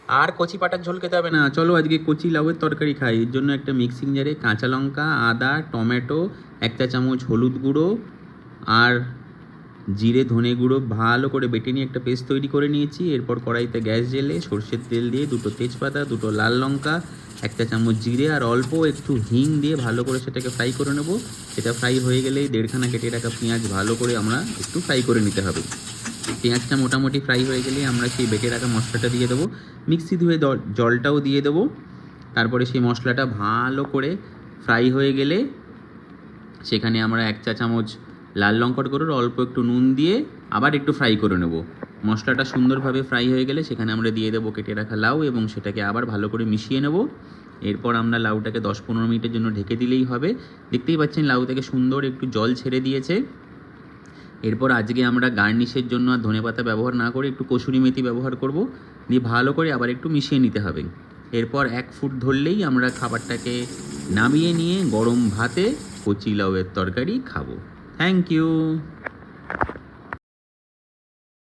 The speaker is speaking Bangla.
আর কচি পাটার ঝোল খেতে হবে না, চলো আজকে কচি লাউয়ের তরকারি খাই। এর জন্য একটা মিক্সিং জারে কাঁচা লঙ্কা, আদা, টমেটো, 1 চা চামচ হলুদ গুঁড়ো আর জিরে ধনে গুঁড়ো ভালো করে বেটে নিয়ে একটা পেস্ট তৈরি করে নিয়েছি। এরপর কড়াইতে গ্যাস জ্বেলে সর্ষের তেল দিয়ে 2টো তেজপাতা, 2টো লাল লঙ্কা, 1 চা চামচ জিরে আর অল্প একটু হিং দিয়ে ভালো করে সেটাকে ফ্রাই করে নেব। সেটা ফ্রাই হয়ে গেলেই 1.5খানা কেটে রাখা পেঁয়াজ ভালো করে আমরা একটু ফ্রাই করে নিতে হবে। পেঁয়াজটা মোটামুটি ফ্রাই হয়ে গেলে আমরা সেই বেটে রাখা মশলাটা দিয়ে দেবো, মিক্সি ধুয়ে জলটাও দিয়ে দেবো। তারপরে সেই মশলাটা ভালো করে ফ্রাই হয়ে গেলে সেখানে আমরা 1 চা চামচ লাল লঙ্কার গুঁড়োর অল্প একটু নুন দিয়ে আবার একটু ফ্রাই করে নেব। মশলাটা সুন্দরভাবে ফ্রাই হয়ে গেলে সেখানে আমরা দিয়ে দেবো কেটে রাখা লাউ এবং সেটাকে আবার ভালো করে মিশিয়ে নেব। এরপর আমরা লাউটাকে 10-15 মিনিটের জন্য ঢেকে দিলেই হবে। দেখতেই পাচ্ছেন লাউ থেকে সুন্দর একটু জল ছেড়ে দিয়েছে। এরপর আজকে আমরা গার্নিশের জন্য আর ধনেপাতা ব্যবহার না করে একটু কসুরি মেথি ব্যবহার করব, দিয়ে ভালো করে আবার একটু মিশিয়ে নিতে হবে। এরপর 1 ফুট ধরলেই আমরা খাবারটাকে নামিয়ে নিয়ে গরম ভাতে কচি লাউয়ের তরকারি খাবো। Thank you.